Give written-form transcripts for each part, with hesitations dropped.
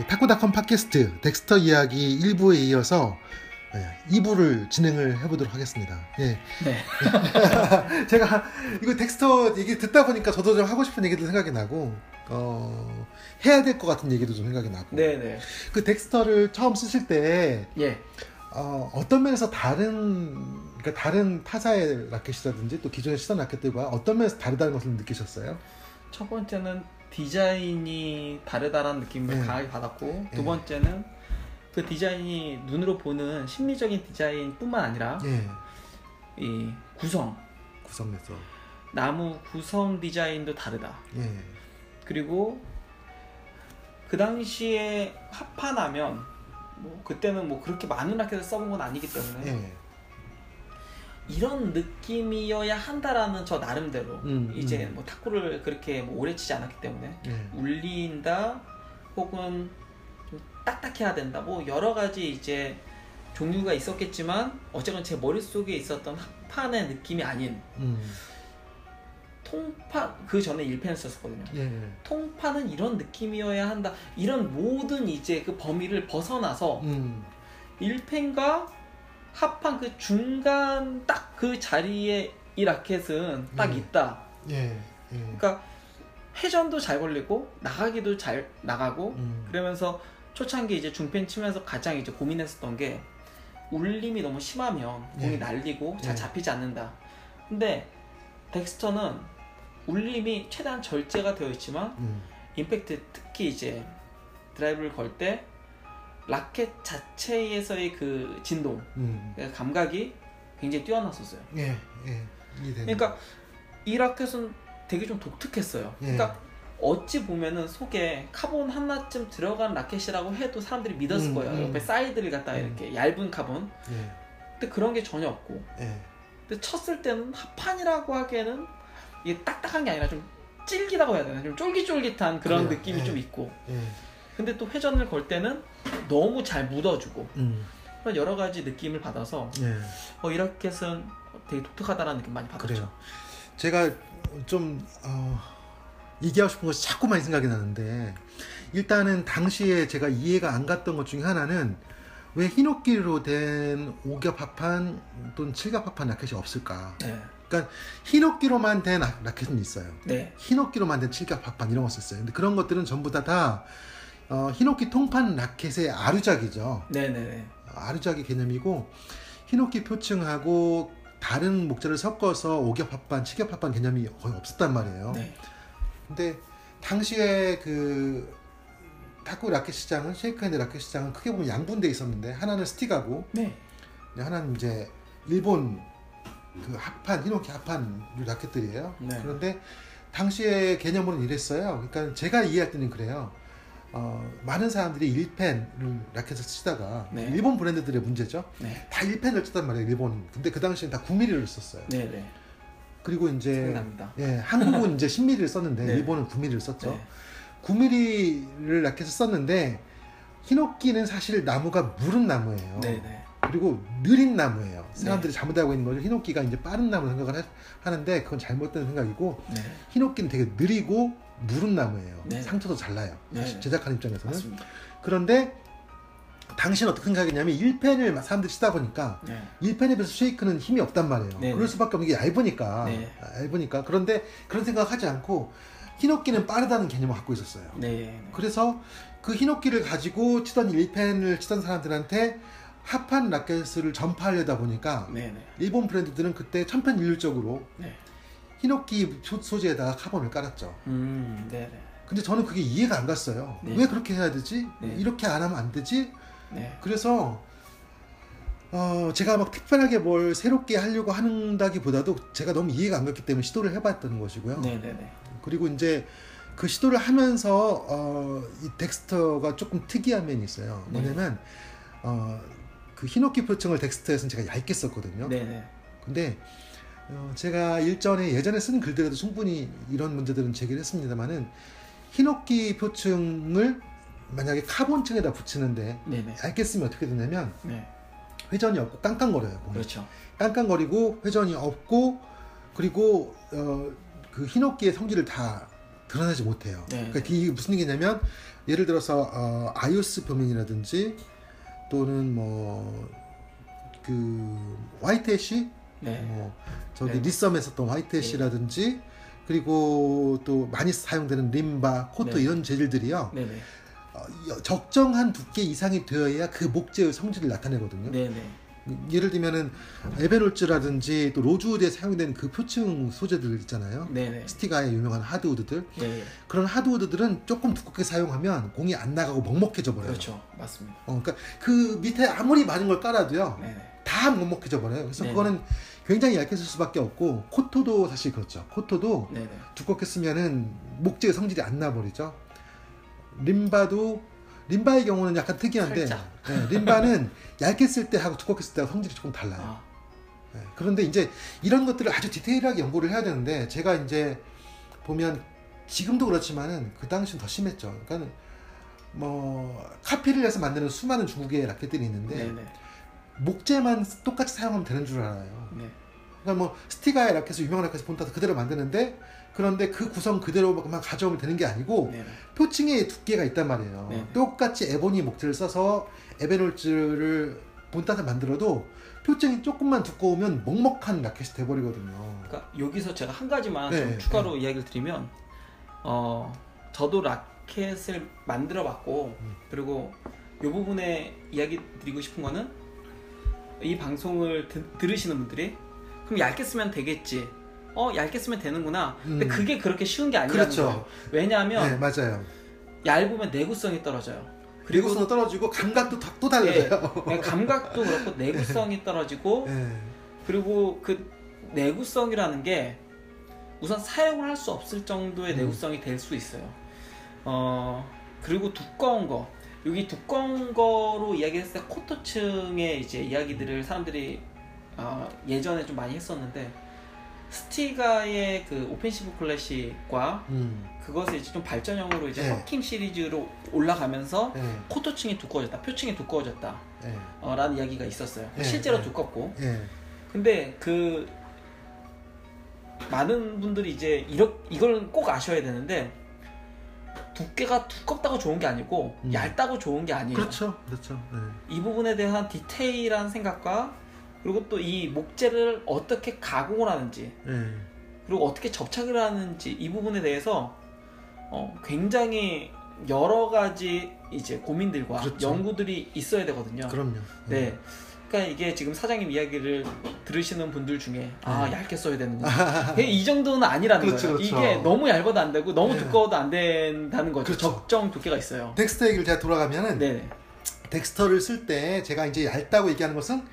타코닷컴 팟캐스트 덱스터 이야기 1부에 이어서 2부를 진행을 해보도록 하겠습니다. 예. 네. 제가 이거 덱스터 얘기 듣다 보니까 저도 좀 하고 싶은 얘기도 생각이 나고, 해야 될 것 같은 얘기도 좀 생각이 나고. 네네. 그 덱스터를 처음 쓰실 때, 예. 어떤 면에서 그러니까 다른 타사의 라켓이라든지 또 기존에 쓰던 라켓들과 어떤 면에서 다르다는 것을 느끼셨어요? 첫 번째는 디자인이 다르다는 느낌을 네. 강하게 받았고, 네. 두 번째는 그 디자인이 눈으로 보는 심미적인 디자인뿐만 아니라 이 구성에서 나무 구성 디자인도 다르다. 예. 그리고 그 당시에 합판하면 그때는 그렇게 많은 라켓을 써본 건 아니기 때문에 예. 이런 이런 느낌이어야 한다라는 저 나름대로 이제 탁구를 그렇게 오래 치지 않았기 때문에 울린다 혹은 좀 딱딱해야 된다 여러 가지 이제 종류가 있었겠지만 어쨌건 제 머릿속에 있었던 합판의 느낌이 아닌 통판, 그 전에 1펜을 썼었거든요. 통판은 이런 느낌이어야 한다, 이런 모든 이제 그 범위를 벗어나서 1펜과 합판 그 중간 딱 그 자리에 이 라켓은 딱 있다. 그러니까 회전도 잘 걸리고 나가기도 잘 나가고 그러면서 초창기 이제 중펜 치면서 가장 이제 고민했었던 게 울림이 너무 심하면 공이 날리고 잘 잡히지 않는다. 근데 덱스터는 울림이 최대한 절제가 되어 있지만 임팩트, 특히 이제 드라이브를 걸 때 라켓 자체에서의 그 진동, 감각이 굉장히 뛰어났었어요. 그러니까 이 라켓은 되게 좀 독특했어요. 그러니까 어찌 보면은 속에 카본 하나쯤 들어간 라켓이라고 해도 사람들이 믿었을 거예요. 옆에 사이드를 갖다가 이렇게 얇은 카본. 근데 그런 게 전혀 없고. 근데 쳤을 때는 합판이라고 하기에는 이게 딱딱한 게 아니라 좀 질기다고 해야 되나? 좀 쫄깃쫄깃한 그런 느낌이 좀 있고. 근데 또 회전을 걸 때는 너무 잘 묻어주고. 그런 여러 가지 느낌을 받아서 이 라켓은 되게 독특하다는 느낌 많이 받았죠. 그래요. 제가 좀 얘기하고 싶은 것이 자꾸 많이 생각이 나는데, 일단은 당시에 제가 이해가 안 갔던 것 중에 하나는 왜 히노키로 된 5겹 합판 또는 7겹 합판 라켓이 없을까? 그러니까 히노키로만 된 라켓은 있어요. 히노키로만 된 7겹 합판 이런 거 썼어요. 근데 그런 것들은 전부 다 히노키 통판 라켓의 아류작이죠. 아류작의 개념이고, 히노키 표층하고 다른 목재를 섞어서 5겹 합판, 7겹 합판 개념이 거의 없었단 말이에요. 근데 당시에 그 탁구 라켓 시장은, 쉐이크핸드 라켓 시장은 크게 보면 양분돼 있었는데, 하나는 스틱하고 하나는 이제 일본 그 합판, 히노키 합판 라켓들이에요. 그런데 당시의 개념으로는 이랬어요. 그러니까 제가 이해할 때는 그래요. 많은 사람들이 1펜을 라켓을 쓰다가 일본 브랜드들의 문제죠. 다 1펜을 썼단 말이에요, 일본은. 근데 그 당시엔 다 9mm를 썼어요. 그리고 이제 한국은 이제 10mm를 썼는데 일본은 9mm를 썼죠. 9mm를 라켓을 썼는데, 히노키는 사실 나무가 무른 나무예요. 그리고 느린 나무예요. 사람들이 잘못 알고 있는 거죠. 히노키가 이제 빠른 나무 생각을 하는데 그건 잘못된 생각이고, 히노키는 되게 느리고 무른 나무예요. 상처도 잘 나요. 제작하는 입장에서는. 맞습니다. 그런데 당시는 어떻게 생각했냐면, 1펜을 사람들이 쓰다 보니까 1펜에 비해서 쉐이크는 힘이 없단 말이에요. 그럴 수밖에 없는 게 얇으니까. 그런데 그런 생각하지 않고 히노키는 빠르다는 개념을 갖고 있었어요. 그래서 그 히노키를 가지고 치던 1펜을 치던 사람들한테 합판 라켓을 전파하려다 보니까 일본 브랜드들은 그때 천편일률적으로 히노키 소재에다가 카본을 깔았죠. 근데 저는 그게 이해가 안 갔어요. 왜 그렇게 해야 되지? 이렇게 안 하면 안 되지? 그래서 제가 막 특별하게 뭘 새롭게 하려고 한다기보다도 제가 너무 이해가 안 갔기 때문에 시도를 해봤던 것이고요. 그리고 이제 그 시도를 하면서 이 덱스터가 조금 특이한 면이 있어요. 뭐냐면 그 히노키 표층을 덱스터에서는 제가 얇게 썼거든요. 근데 제가 예전에 쓴 글들에도 충분히 이런 문제들은 제기를 했습니다만은, 히노키 표층을 만약에 카본층에다 붙이는데 얇게 쓰면 어떻게 되냐면 회전이 없고 깡깡거려요. 깡깡거리고 회전이 없고, 그리고 그 히노키의 성질을 다 드러나지 못해요. 네. 그러니까 이게 무슨 얘기냐면 예를 들어서 아이오스 표면이라든지 또는 뭐 그 화이트 애쉬, 네. 뭐 저기 리썸에 썼던 화이트 애쉬라든지 그리고 또 많이 사용되는 림바, 코토 이런 재질들이요. 적정한 두께 이상이 되어야 그 목재의 성질을 나타내거든요. 예를 들면은 에베놀즈라든지 또 로즈우드에 사용되는 그 표층 소재들 있잖아요. 스티가의 유명한 하드우드들. 그런 하드우드들은 조금 두껍게 사용하면 공이 안 나가고 먹먹해져 버려요. 그렇죠, 맞습니다. 그러니까 그 밑에 아무리 많은 걸 깔아도요, 다 먹먹해져 버려요. 그래서 그거는 굉장히 얇게 쓸 수밖에 없고, 코토도 사실 그렇죠. 코토도 두껍게 쓰면은 목재의 성질이 안 나버리죠. 림바의 경우는 약간 특이한데, 림바는 얇게 쓸 때 하고 두껍게 쓸 때하고 성질이 조금 달라요. 그런데 이제 이런 것들을 아주 디테일하게 연구를 해야 되는데, 제가 이제 보면 지금도 그렇지만은 그 당시는 더 심했죠. 그러니까 뭐 카피를 해서 만드는 수많은 중국의 라켓들이 있는데 목재만 똑같이 사용하면 되는 줄 알아요. 그러니까 뭐 스티가의 라켓을 유명한 라켓을 본따서 그대로 만드는데, 그런데 그 구성 그대로만 가져오면 되는 게 아니고 표층의 두께가 있단 말이에요. 똑같이 에보니 목재를 써서 에베놀즈를 본따서 만들어도 표층이 조금만 두꺼우면 먹먹한 라켓이 돼버리거든요. 그러니까 여기서 제가 한 가지만 좀 추가로 이야기를 드리면, 저도 라켓을 만들어봤고, 그리고 이 부분에 이야기 드리고 싶은 거는, 이 방송을 들으시는 분들이 그럼 얇게 쓰면 되겠지, 얇게 쓰면 되는구나. 근데 그게 그렇게 쉬운 게 아니라는 거예요. 왜냐하면 맞아요. 얇으면 내구성이 떨어져요. 그리고 내구성도 떨어지고 감각도 또 달라져요. 감각도 그렇고 내구성이 떨어지고, 그리고 그 내구성이라는 게 우선 사용을 할 수 없을 정도의 내구성이 될 수 있어요. 그리고 두꺼운 거, 여기 두꺼운 거로 이야기했을 때 코토층의 이제 이야기들을 사람들이 예전에 좀 많이 했었는데, 스티가의 그 오펜시브 클래식과 그것을 이제 좀 발전형으로 이제 워킹 시리즈로 올라가면서 코토층이 두꺼워졌다, 표층이 두꺼워졌다 라는 이야기가 있었어요. 실제로 두껍고. 근데 그 많은 분들이 이제 이걸 꼭 아셔야 되는데, 두께가 두껍다고 좋은 게 아니고 얇다고 좋은 게 아니에요. 그렇죠. 이 부분에 대한 디테일한 생각과, 그리고 또 이 목재를 어떻게 가공을 하는지, 그리고 어떻게 접착을 하는지, 이 부분에 대해서 굉장히 여러 가지 이제 고민들과 연구들이 있어야 되거든요. 그럼요. 그러니까 이게 지금 사장님 이야기를 들으시는 분들 중에 얇게 써야 되는구나, 이 정도는 아니라는 거예요. 이게 너무 얇아도 안 되고 너무 두꺼워도 안 된다는 거죠. 적정 두께가 있어요. 덱스터 얘기를 제가 돌아가면은, 덱스터를 쓸 때 제가 이제 얇다고 얘기하는 것은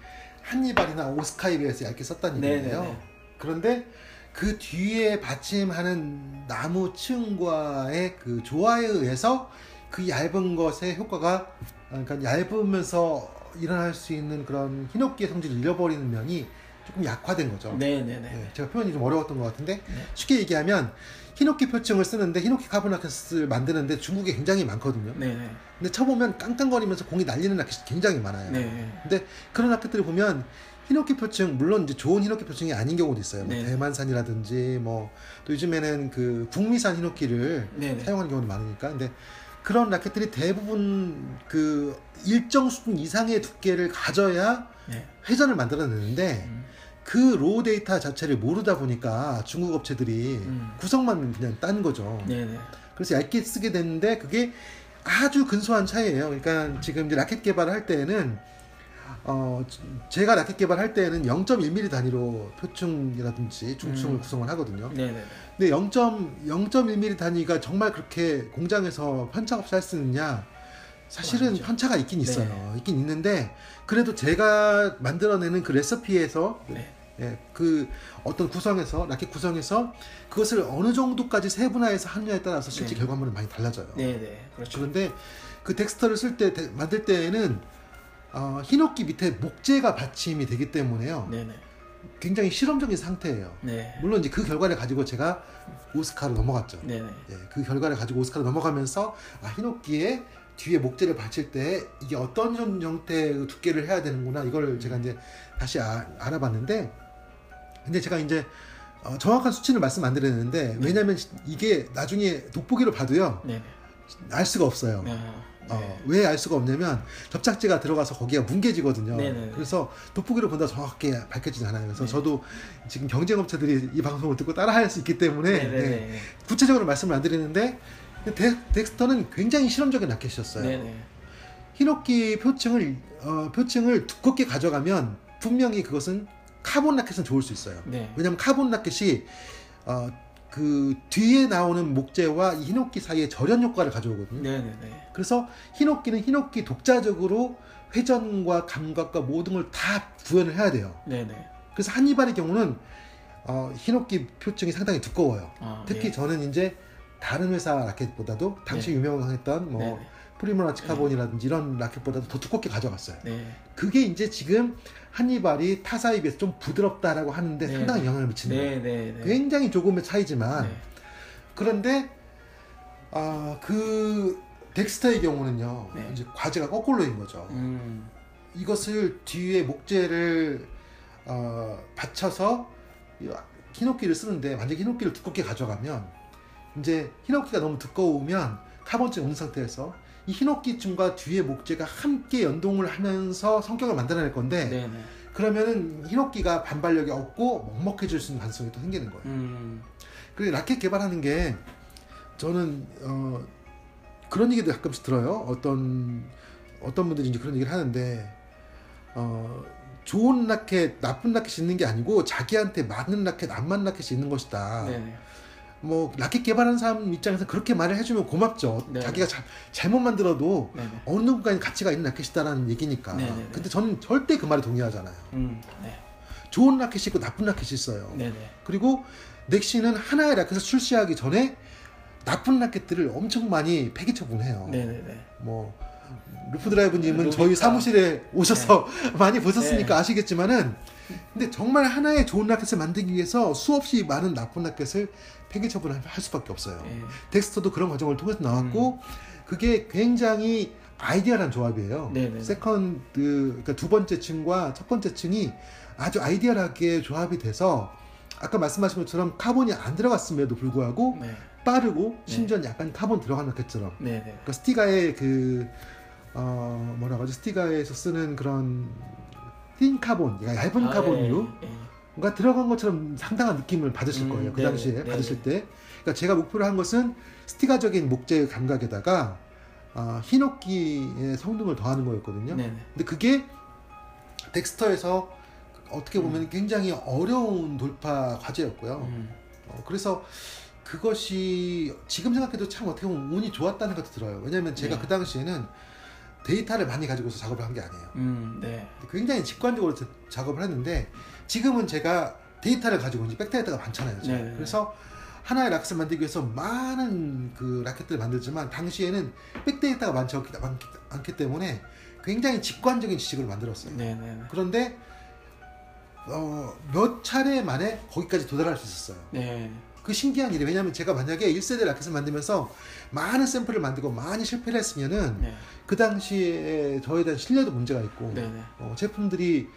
한니발이나 오스카에 비해서 얇게 썼다는 얘기예요. 그런데 그 뒤에 받침하는 나무 층과의 그 조화에 의해서 그 얇은 것의 효과가, 그러니까 얇으면서 일어날 수 있는 그런 히노키의 성질을 잃어버리는 면이 조금 약화된 거죠. 제가 표현이 좀 어려웠던 것 같은데, 쉽게 얘기하면 히노키 표층을 쓰는데, 히노키 카본 라켓을 만드는데 중국에 굉장히 많거든요. 근데 쳐보면 깡깡거리면서 공이 날리는 라켓이 굉장히 많아요. 근데 그런 라켓들을 보면 히노키 표층, 물론 이제 좋은 히노키 표층이 아닌 경우도 있어요. 뭐 대만산이라든지 뭐 또 요즘에는 그 북미산 히노키를 사용하는 경우도 많으니까. 근데 그런 라켓들이 대부분 그 일정 수준 이상의 두께를 가져야 회전을 만들어내는데, 그 로우 데이터 자체를 모르다 보니까 중국 업체들이 구성만 그냥 딴 거죠. 그래서 얇게 쓰게 됐는데, 그게 아주 근소한 차이예요. 그러니까 지금 이제 라켓 개발을 할 때에는, 제가 라켓 개발할 때에는 0.1mm 단위로 표층이라든지 중층을 구성을 하거든요. 근데 0.1mm 단위가 정말 그렇게 공장에서 편차 없이 할 수 있느냐? 사실은 편차가 있긴 있어요. 있긴 있는데, 그래도 제가 만들어내는 그 레시피에서 그 어떤 구성에서, 라켓 구성에서 그것을 어느 정도까지 세분화해서 하느냐에 따라서 실제 결과물은 많이 달라져요. 그렇죠. 그런데 그 덱스터를 만들 때에는 히노키 밑에 목재가 받침이 되기 때문에요. 굉장히 실험적인 상태예요. 물론 이제 그 결과를 가지고 제가 오스카로 넘어갔죠. 그 결과를 가지고 오스카로 넘어가면서 히노키의 뒤에 목재를 받칠 때 이게 어떤 형태의 두께를 해야 되는구나, 이걸 제가 이제 다시 알아봤는데, 근데 제가 이제 정확한 수치는 말씀 안 드리는데 왜냐하면 이게 나중에 돋보기로 봐도요 알 수가 없어요. 왜 알 수가 없냐면 접착제가 들어가서 거기가 뭉개지거든요. 그래서 돋보기로 본다 정확하게 밝혀지지 않아요. 그래서 저도 지금 경쟁업체들이 이 방송을 듣고 따라할 수 있기 때문에 구체적으로 말씀을 안 드리는데 덱스터는 굉장히 실험적인 라켓이었어요. 히노키 표층을 두껍게 가져가면 분명히 그것은 카본 라켓은 좋을 수 있어요. 왜냐하면 카본 라켓이 그 뒤에 나오는 목재와 이 히노키 사이에 절연 효과를 가져오거든요. 그래서 히노키는 히노키 독자적으로 회전과 감각과 모든 걸 다 구현을 해야 돼요. 그래서 한니발의 경우는 히노키 표층이 상당히 두꺼워요. 특히 저는 이제 다른 회사 라켓보다도 당시 유명했던 뭐 프리모라치 카본이라든지 이런 라켓보다도 더 두껍게 가져갔어요. 그게 이제 지금 한니발이 타사에 비해서 좀 부드럽다라고 하는데 상당히 영향을 미치는 굉장히 조금의 차이지만 그런데 그 덱스터의 경우는요 이제 과제가 거꾸로인 거죠. 이것을 뒤에 목재를 받쳐서 히노키를 쓰는데 만약에 히노키를 두껍게 가져가면 이제 히노키가 너무 두꺼우면 카본층이 없는 상태에서 이 히노키층과 뒤에 목재가 함께 연동을 하면서 성격을 만들어낼 건데 그러면은 히노키가 반발력이 없고 먹먹해질 수 있는 가능성이 또 생기는 거예요. 그리고 라켓 개발하는 게 저는 그런 얘기도 가끔씩 들어요. 어떤 분들이 이제 그런 얘기를 하는데 좋은 라켓, 나쁜 라켓이 있는 게 아니고 자기한테 맞는 라켓, 안 맞는 라켓이 있는 것이다. 뭐 라켓 개발하는 사람 입장에서 그렇게 말을 해주면 고맙죠. 자기가 잘못 만들어도 어느 누군가의 가치가 있는 라켓이다라는 얘기니까. 근데 저는 절대 그 말에 동의하잖아요. 좋은 라켓이 있고 나쁜 라켓이 있어요. 그리고 넥시는 하나의 라켓을 출시하기 전에 나쁜 라켓들을 엄청 많이 폐기처분해요. 뭐 루프 드라이브님은 저희 사무실에 오셔서 많이 보셨으니까 아시겠지만은 근데 정말 하나의 좋은 라켓을 만들기 위해서 수없이 많은 나쁜 라켓을 폐기처분할 수밖에 없어요. 덱스터도 그런 과정을 통해서 나왔고 그게 굉장히 아이디어란 조합이에요. 세컨드 그러니까 두 번째 층과 첫 번째 층이 아주 아이디어하게 조합이 돼서 아까 말씀하신 것처럼 카본이 안 들어갔음에도 불구하고 빠르고 심지어 약간 카본 들어간 라켓처럼 그러니까 스티가의 그 뭐라고 하죠? 스티가에서 쓰는 그런 틴 카본, 얇은 카본류가 들어간 것처럼 상당한 느낌을 받으실 거예요. 그 당시에 받으실 때. 그러니까 제가 목표로 한 것은 스티가적인 목재 감각에다가 히노키의 성능을 더하는 거였거든요. 근데 그게 덱스터에서 어떻게 보면 굉장히 어려운 돌파 과제였고요. 그래서 그것이 지금 생각해도 참 어떻게 보면 운이 좋았다는 것도 들어요. 왜냐하면 제가 그 당시에는 데이터를 많이 가지고서 작업을 한 게 아니에요. 굉장히 직관적으로 작업을 했는데 지금은 제가 데이터를 가지고 이제 백데이터가 많잖아요. 그래서 하나의 라켓을 만들기 위해서 많은 그 라켓들을 만들지만 당시에는 백데이터가 많지 않기 때문에 굉장히 직관적인 지식을 만들었어요. 그런데 몇 차례 만에 거기까지 도달할 수 있었어요. 그 신기한 일이 왜냐하면 제가 만약에 1세대 라켓을 만들면서 많은 샘플을 만들고 많이 실패를 했으면은 그 당시에 저에 대한 신뢰도 문제가 있고 제품들이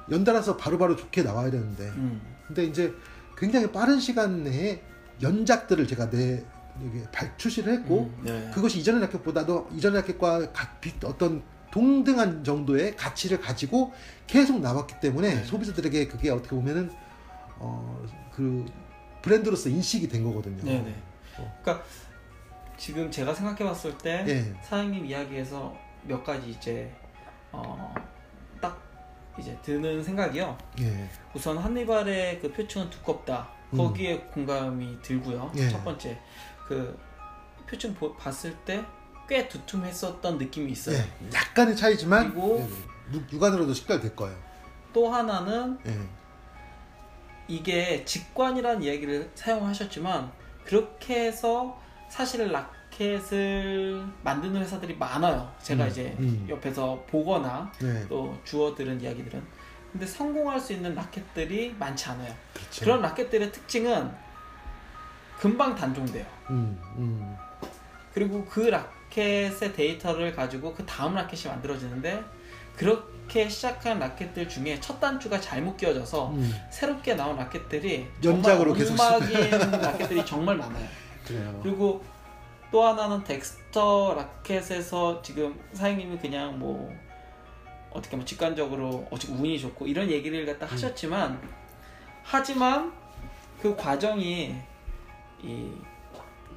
연달아서 바로바로 좋게 나와야 되는데 근데 이제 굉장히 빠른 시간 내에 연작들을 제가 출시를 했고 그것이 이전의 라켓보다도 이전의 라켓과 어떤 동등한 정도의 가치를 가지고 계속 나왔기 때문에 소비자들에게 그게 어떻게 보면은 그 브랜드로서 인식이 된 거거든요. 그러니까 지금 제가 생각해봤을 때 사장님 이야기에서 몇 가지 이제 딱 이제 드는 생각이요. 우선 한니발의 그 표층은 두껍다. 거기에 공감이 들고요. 첫 번째 그 표층 봤을 때 꽤 두툼했었던 느낌이 있어요. 약간의 차이지만 그리고 육안으로도 식별될 거예요. 또 하나는 이게 직관이라는 이야기를 사용하셨지만 그렇게 해서 사실 라켓을 만드는 회사들이 많아요. 제가 이제 옆에서 보거나 또 주워 들은 이야기들은. 근데 성공할 수 있는 라켓들이 많지 않아요. 그런 라켓들의 특징은 금방 단종돼요. 그리고 그 라켓의 데이터를 가지고 그 다음 라켓이 만들어지는데 그렇게 시작한 라켓들 중에 첫 단추가 잘못 끼워져서 새롭게 나온 라켓들이 연작으로 계속 엉망인 라켓들이 정말 많아요. 그래요. 그리고 또 하나는 덱스터 라켓에서 지금 사장님이 그냥 뭐 어떻게 뭐 직관적으로 운이 좋고 이런 얘기를 갖다 하셨지만 하지만 그 과정이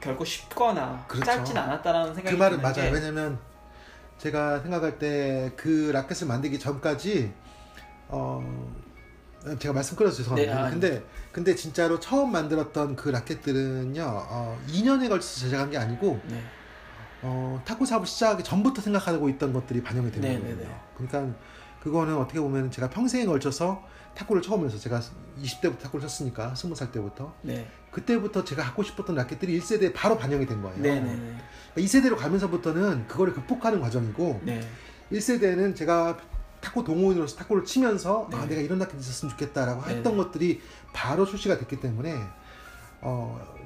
결코 쉽거나 그렇죠. 짧진 않았다라는 생각이 그 말은 드는 맞아요. 게 왜냐면 제가 생각할 때 그 라켓을 만들기 전까지 제가 말씀 끊어서 죄송합니다. 네, 근데 진짜로 처음 만들었던 그 라켓들은요 2년에 걸쳐서 제작한 게 아니고 네. 탁구 사업 시작하기 전부터 생각하고 있던 것들이 반영이 되는 거예요. 그러니까 그거는 어떻게 보면 제가 평생에 걸쳐서 탁구를 처음 해서 제가 20대부터 탁구를 쳤으니까 20살 때부터 네. 그때부터 제가 갖고 싶었던 라켓들이 1세대에 바로 반영이 된 거예요. 네. 그러니까 2세대로 가면서부터는 그거를 극복하는 과정이고 네. 1세대는 제가 탁구 동호인으로서 탁구를 치면서 네. 내가 이런 라켓이 있었으면 좋겠다라고 네. 했던 것들이 바로 출시가 됐기 때문에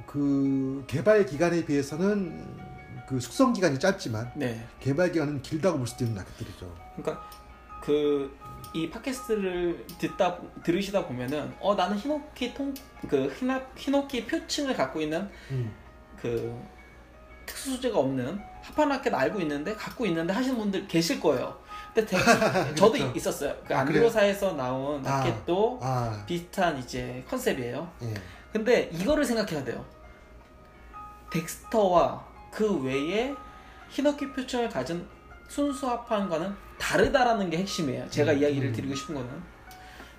그 개발 기간에 비해서는 그 숙성 기간이 짧지만 네. 개발 기간은 길다고 볼 수도 있는 라켓들이죠. 그러니까 이 팟캐스트를 들으시다 보면은 나는 히노키 표층을 갖고 있는 그 특수 소재가 없는 합판 라켓 알고 있는데 갖고 있는데 하시는 분들 계실 거예요. 근데 저도 그렇죠. 있었어요. 그 안드로사에서 나온 아. 라켓도 비슷한 이제 컨셉이에요. 예. 근데 이거를 생각해야 돼요. 덱스터와 그 외에 히노키 표층을 가진 순수 합판과는 다르다라는 게 핵심이에요. 제가 이야기를 드리고 싶은 거는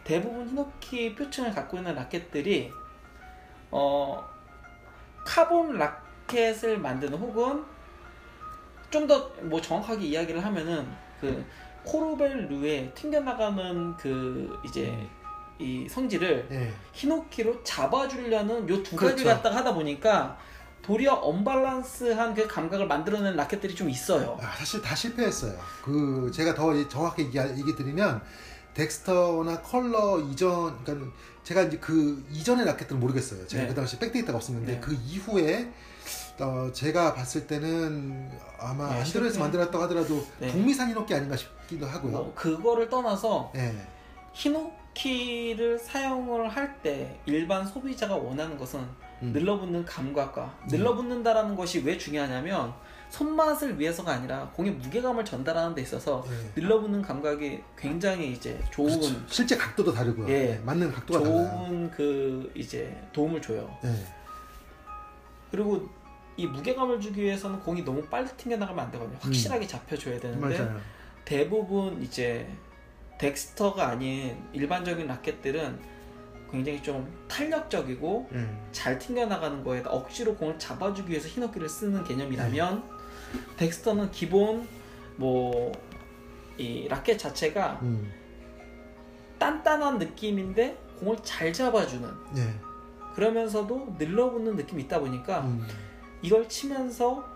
대부분 히노키 표층을 갖고 있는 라켓들이 카본 라켓을 만드는 혹은 좀 더 뭐 정확하게 이야기를 하면은 그 코르벨 류에 튕겨나가는 그 이제 이 성질을 예. 히노키로 잡아주려는 요 두 그렇죠. 가지를 갖다가 하다 보니까 도리어 언밸런스한 그 감각을 만들어내는 라켓들이 좀 있어요. 사실 다 실패했어요. 그 제가 더 정확히 얘기 드리면 덱스터나 컬러 이전, 그러니까 제가 이제 그 이전의 라켓들은 모르겠어요. 제가 네. 그 당시 백데이터가 없었는데 네. 그 이후에 제가 봤을 때는 아마 네, 안드로에서 만들었다고 하더라도 네. 북미산 히노키 아닌가 싶기도 하고요. 그거를 떠나서 네. 히노키를 사용을 할 때 일반 소비자가 원하는 것은 늘러붙는 감각과 늘러붙는다라는 것이 왜 중요하냐면 손맛을 위해서가 아니라 공의 무게감을 전달하는 데 있어서 늘러붙는 감각이 굉장히 이제 좋은 그렇죠. 실제 각도도 다르고요. 예, 맞는 각도가 좋은 달라요. 그 이제 도움을 줘요. 그리고 이 무게감을 주기 위해서는 공이 너무 빨리 튕겨나가면 안 되거든요. 확실하게 잡혀줘야 되는데 맞아요. 대부분 이제 덱스터가 아닌 일반적인 라켓들은 굉장히 좀 탄력적이고 잘 튕겨나가는 거에다 억지로 공을 잡아주기 위해서 히노키를 쓰는 개념이라면 덱스터는 기본 뭐 이 라켓 자체가 단단한 느낌인데 공을 잘 잡아주는 그러면서도 늘러붙는 느낌이 있다 보니까 이걸 치면서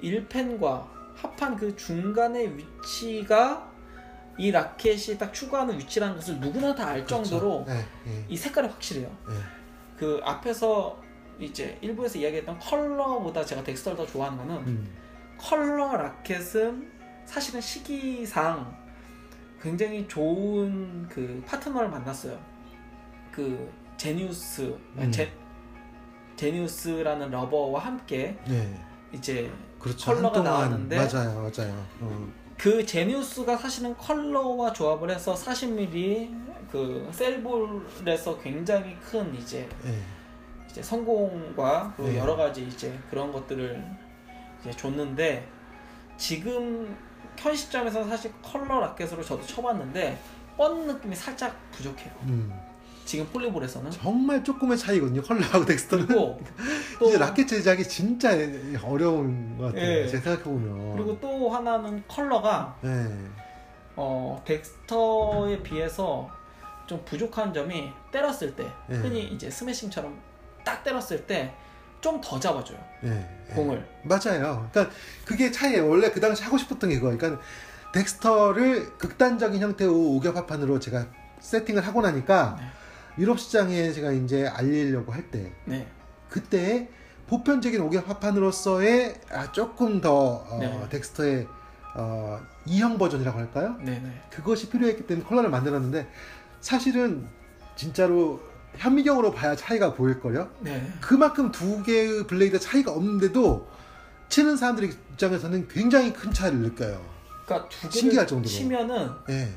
1펜과 합판 그 중간의 위치가 이 라켓이 딱 추구하는 위치라는 것을 누구나 다 알 정도로 이 색깔이 확실해요. 그 앞에서 이제 일부에서 이야기했던 컬러보다 제가 덱스터를 더 좋아하는 거는 컬러 라켓은 사실은 시기상 굉장히 좋은 그 파트너를 만났어요. 그 제니우스라는 러버와 함께 이제 그렇죠. 컬러가 한동안, 나왔는데 맞아요. 그 제니우스가 사실은 컬러와 조합을 해서 40mm 그 셀볼에서 굉장히 큰 이제 성공과 그리고 여러 가지 이제 그런 것들을 이제 줬는데 지금 현 시점에서 사실 컬러 라켓으로 저도 쳐봤는데 뻔 느낌이 살짝 부족해요. 지금 폴리볼에서는 정말 조금의 차이거든요. 컬러하고 덱스터는. 그리고 또 이제 라켓 제작이 진짜 어려운 것 같아요. 제가 생각해보면. 그리고 또 하나는 컬러가 덱스터에 비해서 좀 부족한 점이 때렸을 때 흔히 이제 스매싱처럼 딱 때렸을 때 좀 더 잡아줘요. 공을. 맞아요. 그러니까 그게 차이예요. 원래 그 당시 하고 싶었던 게 그거. 그러니까 덱스터를 극단적인 형태의 오겹 합판으로 제가 세팅을 하고 나니까 유럽 시장에 제가 이제 알리려고 할 때 그때 보편적인 오겹 합판으로서의 조금 더 덱스터의 2형 버전이라고 할까요? 네네. 그것이 필요했기 때문에 컬러를 만들었는데 사실은 진짜로 현미경으로 봐야 차이가 보일걸요? 네. 그만큼 두 개의 블레이드 차이가 없는데도 치는 사람들 입장에서는 굉장히 큰 차이를 느껴요. 그러니까 두 개를 신기할 정도로 치면은 네.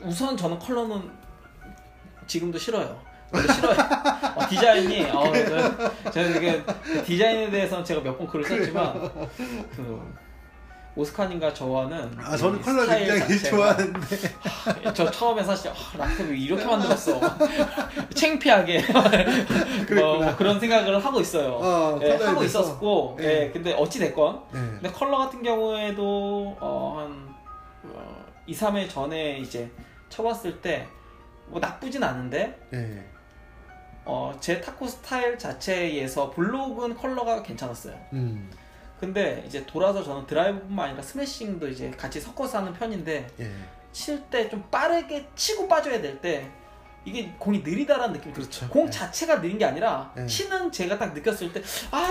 우선 저는 컬러는 지금도 싫어요. 싫어요. 디자인이 저는 이게 디자인에 대해서는 제가 몇 번 글을 썼지만 그 오스카님과 저와는 저는 컬러 굉장히 좋아하는데 저 처음에 사실 라켓 왜 이렇게 만들었어 창피하게 뭐 그런 생각을 하고 있어요. 네, 하고 있었고 네. 근데 어찌 됐건 근데 컬러 같은 경우에도 한 2, 3회 전에 이제 쳐봤을 때 뭐 나쁘진 않은데 제 타코 스타일 자체에서 블록은 컬러가 괜찮았어요. 근데 이제 돌아서 저는 드라이브뿐만 아니라 스매싱도 이제 같이 섞어서 하는 편인데 칠 때 좀 빠르게 치고 빠져야 될 때 이게 공이 느리다라는 느낌이 들어요. 그렇죠. 공 자체가 느린 게 아니라 치는 제가 딱 느꼈을 때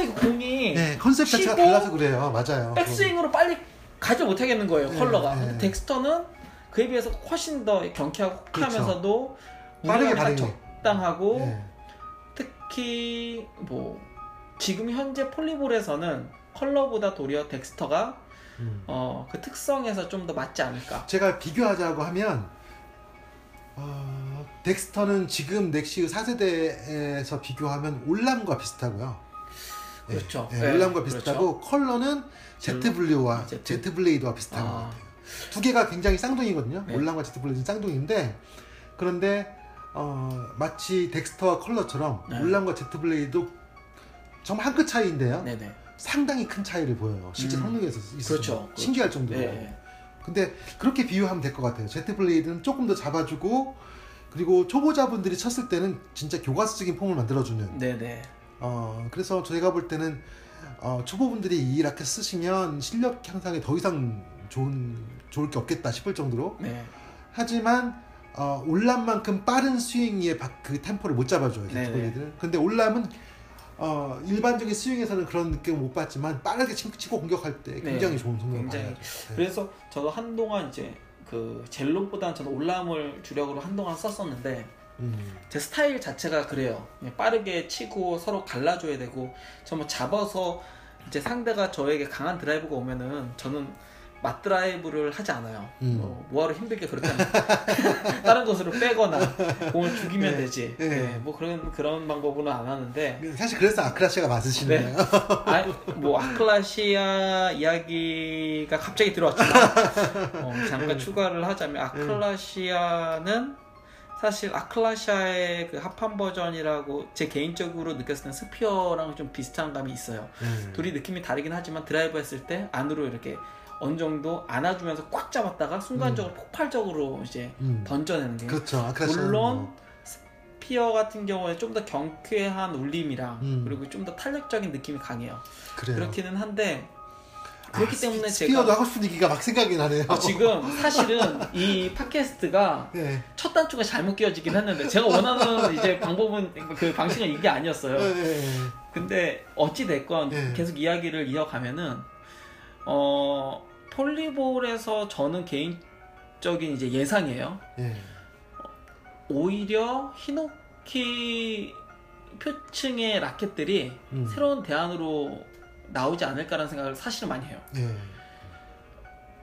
이거 공이 컨셉 자체가 달라서 그래요. 맞아요. 백스윙으로 빨리 가지 못하겠는 거예요. 컬러가. 근데 덱스터는 그에 비해서 훨씬 더 경쾌하고 욱하면서도 빠르게 반응이 적당하고 특히 뭐 지금 현재 폴리볼에서는 컬러보다 도리어 덱스터가 그 특성에서 좀 더 맞지 않을까. 제가 비교하자고 하면 덱스터는 지금 넥시의 4세대에서 비교하면 올람과 비슷하고요. 그렇죠. 올람과 비슷하고 그렇죠. 컬러는 제트블루와 제트블레이드와 비슷한 것 같아요. 두 개가 굉장히 쌍둥이거든요. 올람과 제트블레이드는 쌍둥이인데 그런데 마치 덱스터와 컬러처럼 올람과 제트블레이드도 정말 한 끗 차이인데요. 상당히 큰 차이를 보여요. 실제 성능에서 있어서 그렇죠. 신기할 정도로. 근데 그렇게 비유하면 될 것 같아요. 제트블레이드는 조금 더 잡아주고 그리고 초보자분들이 쳤을 때는 진짜 교과서적인 폼을 만들어주는. 그래서 저희가 볼 때는 초보분들이 이 라켓 쓰시면 실력 향상에 더 이상 좋을 게 없겠다 싶을 정도로. 하지만 올람만큼 빠른 스윙의 그 템포를 못 잡아줘요. 제트블레이드는. 근데 올람은 일반적인 스윙에서는 그런 느낌을 못 받지만 빠르게 치고 공격할 때 굉장히 좋은 성능을 받아요. 그래서 저도 한동안 이제 그 젤론보다는 저는 올람을 주력으로 한동안 썼었는데 제 스타일 자체가 그래요. 빠르게 치고 서로 갈라줘야 되고 저 뭐 잡아서 이제 상대가 저에게 강한 드라이브가 오면은 저는 맞드라이브를 하지 않아요. 뭐하러 힘들게 그렇게 다른 곳으로 빼거나 공을 죽이면 되지. 뭐 그런 방법으로는 안 하는데 사실 그래서 아크라시아가 맞으시는 거예요. 뭐 아크라시아 이야기가 갑자기 들어왔지만 잠깐 추가를 하자면 아크라시아는 사실 아크라시아의 그 합판 버전이라고 제 개인적으로 느꼈을 땐 스피어랑 좀 비슷한 감이 있어요. 둘이 느낌이 다르긴 하지만 드라이브 했을 때 안으로 이렇게 어느 정도 안아주면서 꽉 잡았다가 순간적으로 폭발적으로 이제 던져내는 게. 그렇죠. 물론 스피어 같은 경우에 좀 더 경쾌한 울림이랑 그리고 좀 더 탄력적인 느낌이 강해요. 그렇기는 한데 그렇기 때문에 스피어도 제가 하고 싶은 얘기가 막 생각이 나네요. 지금 사실은 이 팟캐스트가 첫 단추가 잘못 끼워지긴 했는데 제가 원하는 이제 방법은 그 방식은 이게 아니었어요. 근데 어찌 됐건 계속 이야기를 이어가면은 폴리볼에서 저는 개인적인 이제 예상이에요. 오히려 히노키 표층의 라켓들이 새로운 대안으로 나오지 않을까라는 생각을 사실은 많이 해요.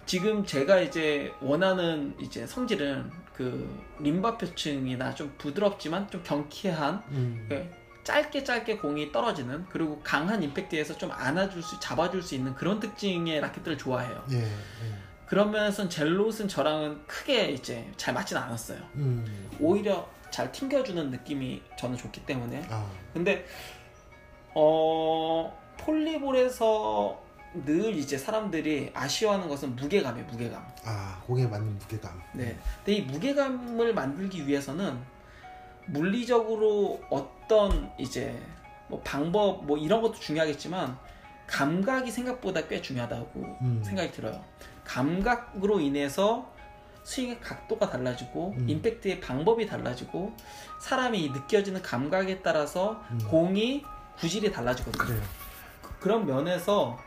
지금 제가 이제 원하는 이제 성질은 그 림바 표층이나 좀 부드럽지만 좀 경쾌한 짧게 공이 떨어지는 그리고 강한 임팩트에서 좀 잡아줄 수 있는 그런 특징의 라켓들을 좋아해요. 그런 면에서는 젤롯은 저랑은 크게 이제 잘 맞진 않았어요. 오히려 잘 튕겨주는 느낌이 저는 좋기 때문에. 근데 폴리볼에서 늘 이제 사람들이 아쉬워하는 것은 무게감이에요. 무게감. 공에 맞는 무게감. 근데 이 무게감을 만들기 위해서는 물리적으로 어떤 이제 뭐 방법 뭐 이런 것도 중요하겠지만 감각이 생각보다 꽤 중요하다고 생각이 들어요. 감각으로 인해서 스윙의 각도가 달라지고 임팩트의 방법이 달라지고 사람이 느껴지는 감각에 따라서 공이 구질이 달라지거든요. 그런 면에서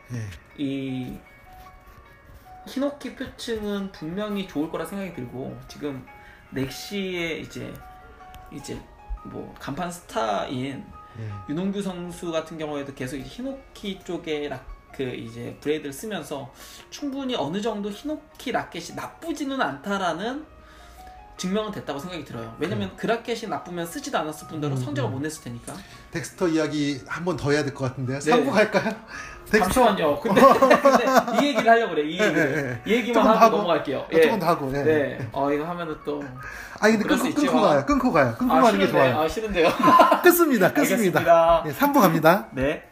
이 히노키 표층은 분명히 좋을 거라 생각이 들고 지금 넥시의 이제 뭐 간판 스타인 윤홍규 선수 같은 경우에도 계속 이제 히노키 쪽에 그 이제 브레이드를 쓰면서 충분히 어느 정도 히노키 라켓이 나쁘지는 않다라는 증명은 됐다고 생각이 들어요. 왜냐면 그 라켓이 나쁘면 쓰지도 않았을 뿐더러 성적을 못 냈을 테니까. 덱스터 이야기 한 번 더 해야 될 것 같은데요. 3부 갈까요? 잠시만요. 근데 이 얘기를 하려고 그래. 이 얘기만 하고 넘어갈게요. 조금 더 하고. 네. 이거 하면은 또. 아니 근데 끊고 가요. 끊고 가는 게 좋아요. 싫은데요. 끊습니다. 3부 갑니다. 네.